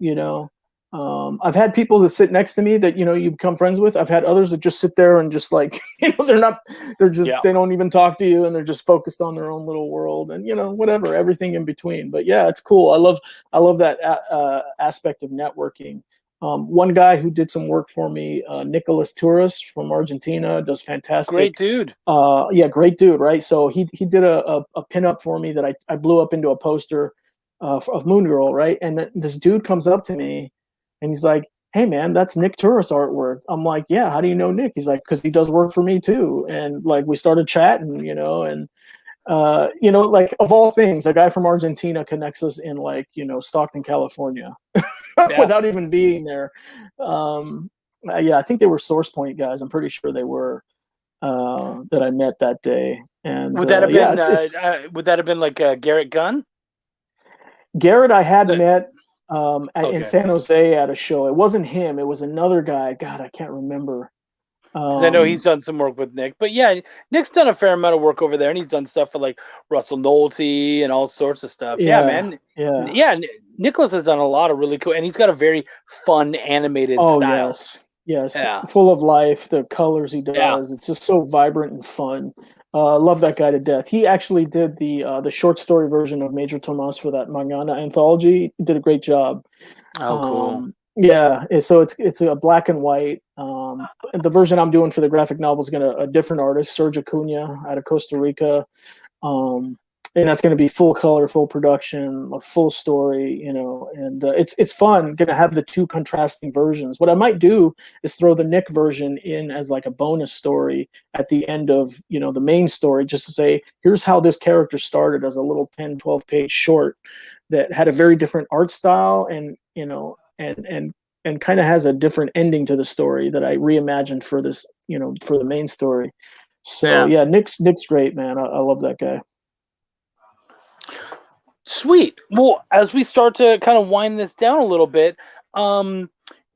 I've had people that sit next to me that you become friends with. I've had others that just sit there and just like they don't even talk to you, and they're just focused on their own little world, and whatever, everything in between. But yeah, it's cool. I love that aspect of networking. One guy who did some work for me, Nicholas Touris from Argentina, does fantastic. Great dude. Great dude, right? So he did a pinup for me that I blew up into a poster of Moon Girl, right? And this dude comes up to me and he's like, "Hey man, that's Nick Touris artwork." I'm like, "Yeah, how do you know Nick?" He's like, "Because he does work for me too." And like, we started chatting, and like, of all things, a guy from Argentina connects us in like, Stockton, California, without even being there. I think they were Source Point guys. I'm pretty sure they were, that I met that day. And would that have been would that have been like Garrett Gunn? Garrett I had met in San Jose at a show. It wasn't him. It was another guy. God, I can't remember. I know he's done some work with Nick, but yeah, Nick's done a fair amount of work over there, and he's done stuff for like Russell Nolte and all sorts of stuff. Yeah, man. Yeah. Nicholas has done a lot of really cool, and he's got a very fun animated style. Yes. Full of life. The colors he does, it's just so vibrant and fun. Love that guy to death. He actually did the short story version of Major Tomas for that Mangana anthology. He did a great job. Oh, cool. Yeah, so it's a black and white. The version I'm doing for the graphic novel is a different artist, Serge Acuna out of Costa Rica. And that's going to be full color, full production, a full story, and it's fun. Going to have the two contrasting versions. What I might do is throw the Nick version in as like a bonus story at the end of the main story, just to say, here's how this character started as a little 10-12 page short that had a very different art style, and and kind of has a different ending to the story that I reimagined for this, for the main story. So yeah, Nick's great, man. I love that guy. Sweet. Well, as we start to kind of wind this down a little bit, do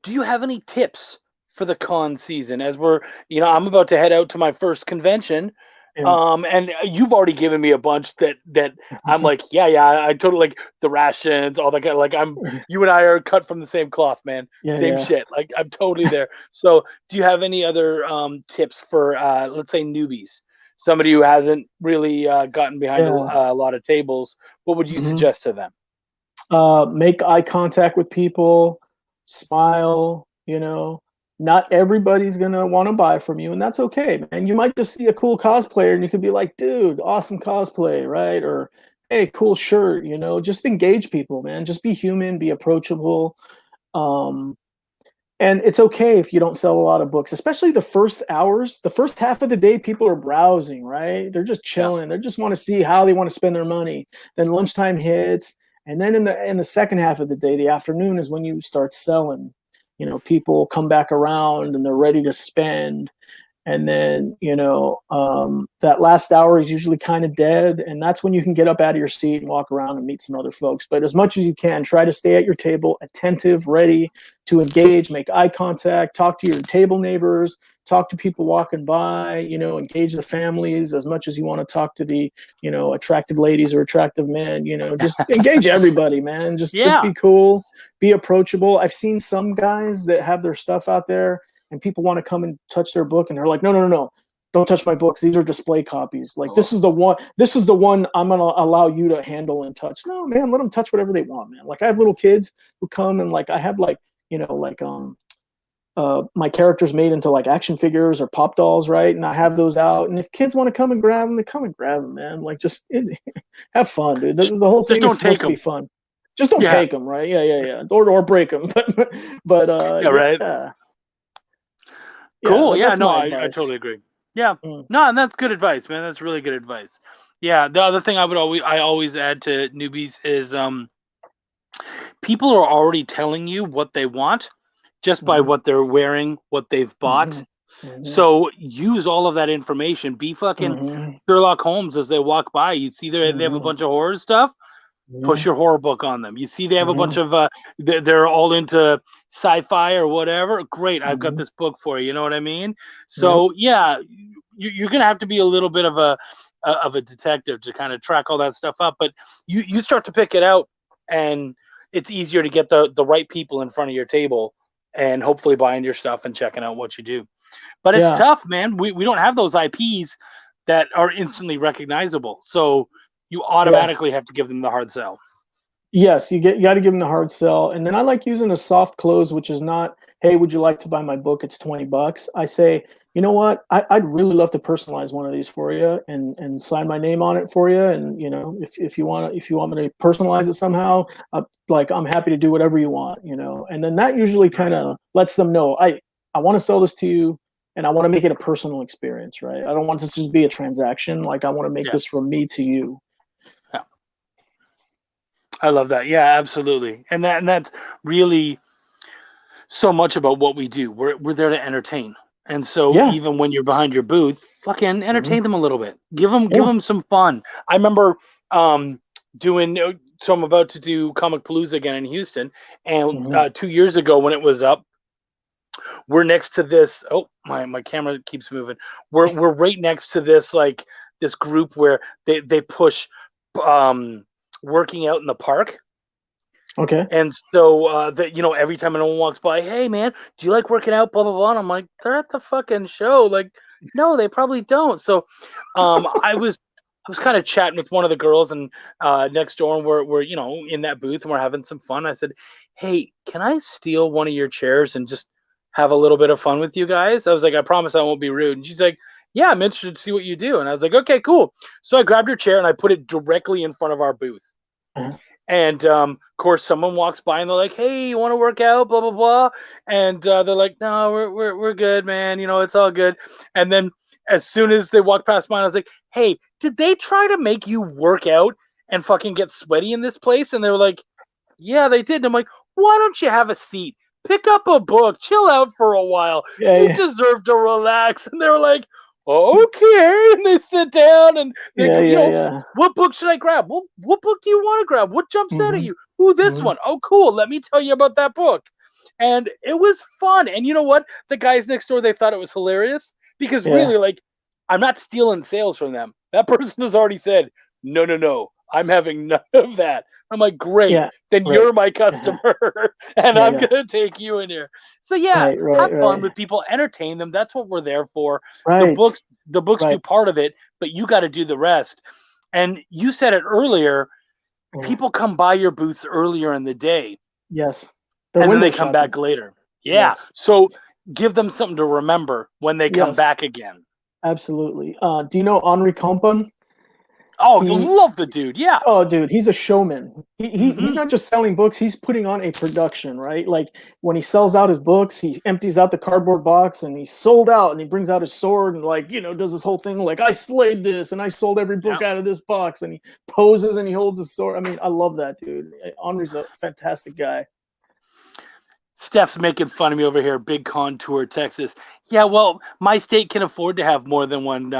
you have any tips for the con season? As I'm about to head out to my first convention, and you've already given me a bunch that I'm like, yeah, I totally like the rations, all that kind of, like, you and I are cut from the same cloth, man. Same shit. Like, I'm totally there. So, do you have any other tips for, let's say, newbies? Somebody who hasn't really gotten behind a lot of tables, what would you suggest to them? Make eye contact with people, smile. Not everybody's gonna want to buy from you, and that's okay, man. You might just see a cool cosplayer, and you could be like, "Dude, awesome cosplay," right? Or, "Hey, cool shirt." Just engage people, man. Just be human, be approachable. And it's okay if you don't sell a lot of books, especially the first hours. The first half of the day, people are browsing, right? They're just chilling. They just want to see how they want to spend their money. Then lunchtime hits, and then in the second half of the day, the afternoon, is when you start selling. People come back around and they're ready to spend. And then, that last hour is usually kind of dead. And that's when you can get up out of your seat and walk around and meet some other folks. But as much as you can, try to stay at your table, attentive, ready to engage, make eye contact, talk to your table neighbors, talk to people walking by, engage the families as much as you want to talk to the, attractive ladies or attractive men, just engage everybody, man. Just be cool, be approachable. I've seen some guys that have their stuff out there, and people want to come and touch their book, and they're like, no, don't touch my books. These are display copies. Like, this is the one I'm going to allow you to handle and touch. No, man, let them touch whatever they want, man. Like, I have little kids who come, and like, I have my characters made into like action figures or pop dolls, right? And I have those out. And if kids want to come and grab them, they come and grab them, man. Like, just have fun, dude. The whole thing is supposed to be fun. Just don't take them, right? Yeah. Or break them. but right. Yeah. Cool. Yeah, no, I totally agree. Yeah. No, and that's good advice, man. That's really good advice. Yeah. The other thing I always add to newbies is people are already telling you what they want just by what they're wearing, what they've bought. So use all of that information. Be fucking Sherlock Holmes as they walk by. You see they have a bunch of horror stuff. Push your horror book on them. You see they have a bunch of they're all into sci-fi or whatever. Great, I've got this book for you. You know what I mean? So yeah, you're gonna have to be a little bit of a detective to kind of track all that stuff up. But you start to pick it out, and it's easier to get the right people in front of your table and hopefully buying your stuff and checking out what you do. But it's tough, man. We don't have those IPs that are instantly recognizable. So you automatically have to give them the hard sell. Yes, you got to give them the hard sell. And then I like using a soft close, which is not, "Hey, would you like to buy my book? It's $20. I say, "You know what? I'd really love to personalize one of these for you and sign my name on it for you. And if you want me to personalize it somehow, I'm happy to do whatever you want. And then that usually kind of lets them know I want to sell this to you, and I want to make it a personal experience, right? I don't want this to just be a transaction. Like, I want to make this from me to you." I love that. Yeah, absolutely. And that's really so much about what we do. We're there to entertain. And so even when you're behind your booth, fucking entertain them a little bit. Give them some fun. I remember so I'm about to do Comic Palooza again in Houston, and 2 years ago when it was up, we're next to this. Oh, my camera keeps moving. We're right next to this, like, this group where they push working out in the park. Okay. And so every time anyone walks by, "Hey man, do you like working out?" Blah blah blah. And I'm like, they're at the fucking show. Like, no, they probably don't. So I was kind of chatting with one of the girls and next door, and we're in that booth and we're having some fun. I said, hey, can I steal one of your chairs and just have a little bit of fun with you guys? I was like, I promise I won't be rude. And she's like, yeah, I'm interested to see what you do. And I was like, okay, cool. So I grabbed her chair and I put it directly in front of our booth. Uh-huh. And of course, someone walks by and they're like, "Hey, you want to work out?" Blah blah blah. And they're like, "No, we're good, man. You know, it's all good." And then as soon as they walked past mine, I was like, "Hey, did they try to make you work out and fucking get sweaty in this place?" And they were like, "Yeah, they did." And I'm like, "Why don't you have a seat? Pick up a book, chill out for a while. Yeah, You yeah, deserve to relax." And they were like, "Okay." And they sit down and they, yeah, you yeah, know, yeah. what book should I grab? What book do you want to grab? What jumps out at Hmm. you? Ooh, this Hmm. one. Oh, cool. Let me tell you about that book. And it was fun. And you know what? The guys next door, they thought it was hilarious because Yeah, really, like, I'm not stealing sales from them. That person has already said, no, no, no, I'm having none of that. I'm like, great. yeah. Then Right. you're my Uh-huh. customer and Yeah, I'm yeah. going to take you in here. So yeah, Right, right, have fun right, with people, entertain them. That's what we're there for. The right, books, the books do right. part of it, but you got to do the rest. And you said it earlier, Yeah. people come by your booths earlier in the day Yes. They're and then window they come shopping. back later. Yeah. Yes. So give them something to remember when they come Yes. back again. Absolutely. Do you know Henri Compan? Oh, He love the dude. Yeah. Oh, dude, he's a showman. He's Hmm. not just selling books, he's putting on a production, right? Like when he sells out his books, he empties out the cardboard box and he's sold out and he brings out his sword and like, does this whole thing like I slayed this and I sold every Yeah. book out of this box and he poses and he holds his sword. I mean, I love that dude. Henri's a fantastic guy. Steph's making fun of me over here. Big Contour, Texas. Yeah, well, my state can afford to have more than one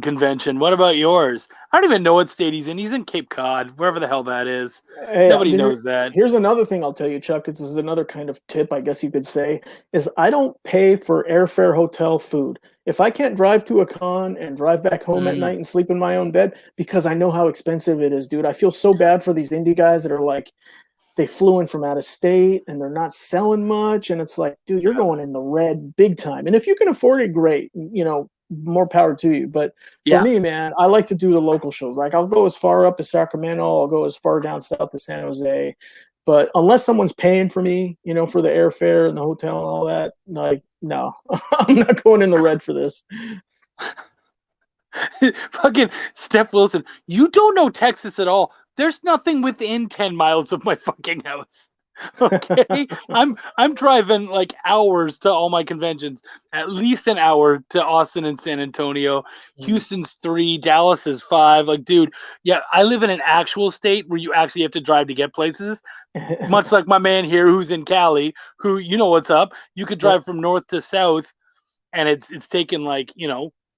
convention. What about yours? I don't even know what state he's in. He's in Cape Cod, wherever the hell that is. Hey, Nobody knows that. here's another thing I'll tell you, Chuck. This is another kind of tip, I guess you could say, is I don't pay for airfare, hotel, food. If I can't drive to a con and drive back home at Mm, night and sleep in my own bed, because I know how expensive it is, dude. I feel so bad for these indie guys that are like, they flew in from out of state and they're not selling much. And it's like, dude, you're yeah. going in the red big time. And if you can afford it, great, more power to you. But for Yeah. me, man, I like to do the local shows. Like I'll go as far up as Sacramento, I'll go as far down south as San Jose. But unless someone's paying for me, for the airfare and the hotel and all that, like, no, I'm not going in the red for this. Fucking Steph Wilson. You don't know Texas at all. There's nothing within 10 miles of my fucking house. Okay. I'm driving like hours to all my conventions, at least an hour to Austin and San Antonio. Houston's 3, Dallas is 5. Like, dude, yeah, I live in an actual state where you actually have to drive to get places. Much like my man here who's in Cali, who you know what's up. You could Yep. drive from north to south and it's taken like,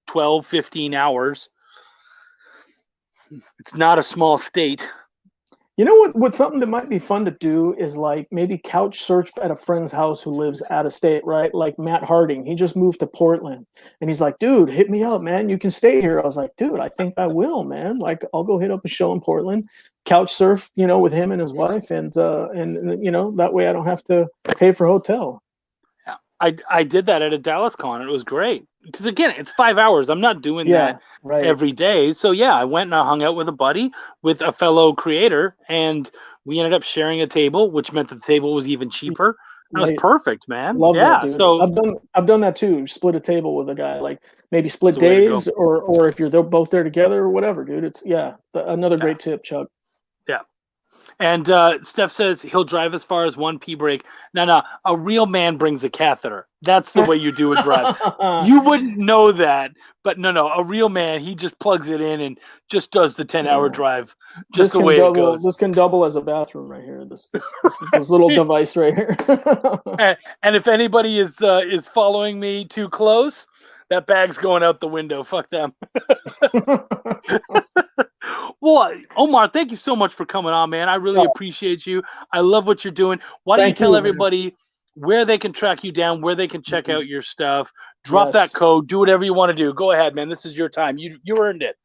12, 15 hours. It's not a small state. You know what? Something that might be fun to do is like maybe couch search at a friend's house who lives out of state, right? Like Matt Harding, he just moved to Portland, and he's like, "Dude, hit me up, man. You can stay here." I was like, "Dude, I think I will, man. Like, I'll go hit up a show in Portland, couch surf, with him and his wife, and that way I don't have to pay for hotel." Yeah. I did that at a Dallas con. It was great because again, it's 5 hours. I'm not doing Yeah, that right. every day. So yeah, I went and I hung out with a buddy, with a fellow creator, and we ended up sharing a table, which meant that the table was even cheaper. That was Right. perfect, man. Love that, Yeah. dude. So I've done that too. Split a table with a guy, like maybe it's split the way to go. days, or if you're both there together or whatever, dude. It's another Yeah. great tip, Chuck. Yeah. And Steph says he'll drive as far as one pee break. No, a real man brings a catheter. That's the way you do a drive. You wouldn't know that, but no, a real man, he just plugs it in and just does the 10-hour Yeah. drive, just This the can way it double. goes. This can double as a bathroom right here. This little device right here. And if anybody is following me too close, that bag's going out the window. Fuck them. Well, Omar, thank you so much for coming on, man. I really Oh, appreciate you. I love what you're doing. Why don't you thank tell you, man. everybody where they can track you down, where they can check out your stuff, drop that Yes, code, do whatever you want to do. Go ahead, man. This is your time. You earned it.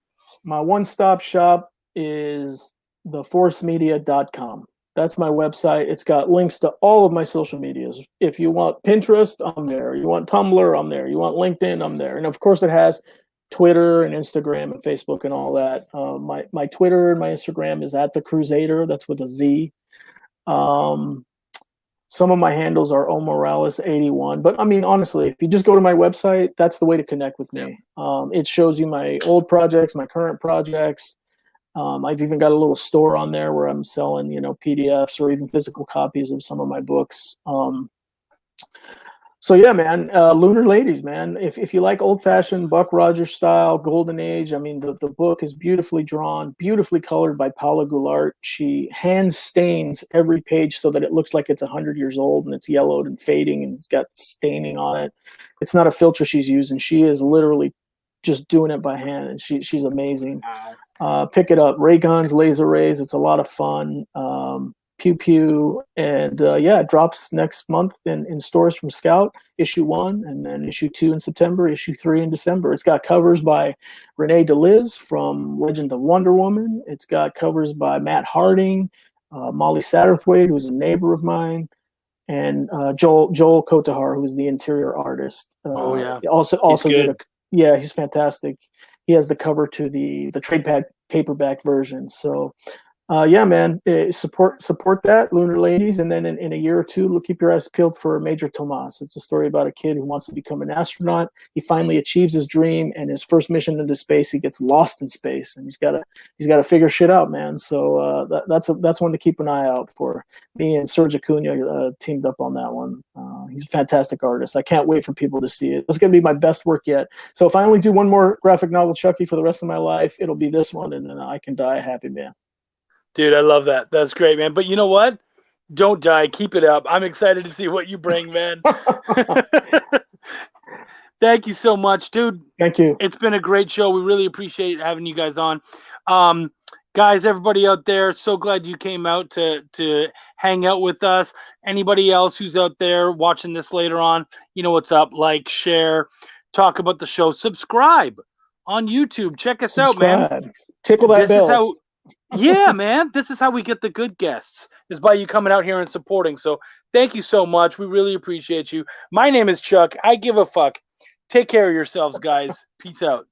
my one-stop shop is theforcemedia.com. That's my website. It's got links to all of my social medias. If you want Pinterest, I'm there. You want Tumblr, I'm there. You want LinkedIn, I'm there. And of course, it has Twitter and Instagram and Facebook and all that. My Twitter and my Instagram is at the Crusader. That's with a Z. Some of my handles are Omar Morales 81. But I mean, honestly, if you just go to my website, that's the way to connect with me. It shows you my old projects, my current projects. I've even got a little store on there where I'm selling, PDFs or even physical copies of some of my books. So yeah, man, Lunar Ladies, man. If you like old fashioned Buck Rogers style, golden age, I mean, the book is beautifully drawn, beautifully colored by Paula Goulart. She hand stains every page so that it looks like it's 100 years old and it's yellowed and fading and it's got staining on it. It's not a filter she's using. She is literally just doing it by hand, and she's amazing. Pick it up, ray guns, laser rays. It's a lot of fun. Pew Pew, and yeah, it drops next month in stores from Scout, issue 1, and then issue 2 in September, issue 3 in December. It's got covers by Renee DeLiz from Legend of Wonder Woman. It's got covers by Matt Harding, Molly Satterthwaite, who's a neighbor of mine, and Joel Kotahar, who's the interior artist. Oh yeah, also did yeah, he's fantastic. He has the cover to the trade paperback version. So yeah, man, support that, Lunar Ladies, and then in a year or two, keep your eyes peeled for Major Tomas. It's a story about a kid who wants to become an astronaut. He finally achieves his dream, and his first mission into space, he gets lost in space, and he's got to figure shit out, man. So that's one to keep an eye out for. Me and Serge Acuna teamed up on that one. He's a fantastic artist. I can't wait for people to see it. It's going to be my best work yet. So if I only do one more graphic novel, Chucky, for the rest of my life, it'll be this one, and then I can die a happy man. Dude, I love that. That's great, man. But you know what? Don't die. Keep it up. I'm excited to see what you bring, man. Thank you so much, dude. Thank you. It's been a great show. We really appreciate having you guys on. Guys, everybody out there, so glad you came out to hang out with us. Anybody else who's out there watching this later on, you know what's up. Like, share, talk about the show. Subscribe on YouTube. Check us out, man. Tickle that bell. Yeah, man, this is how we get the good guests, is by you coming out here and supporting. So thank you so much. We really appreciate you. My name is Chuck. I give a fuck. Take care of yourselves, guys. Peace out.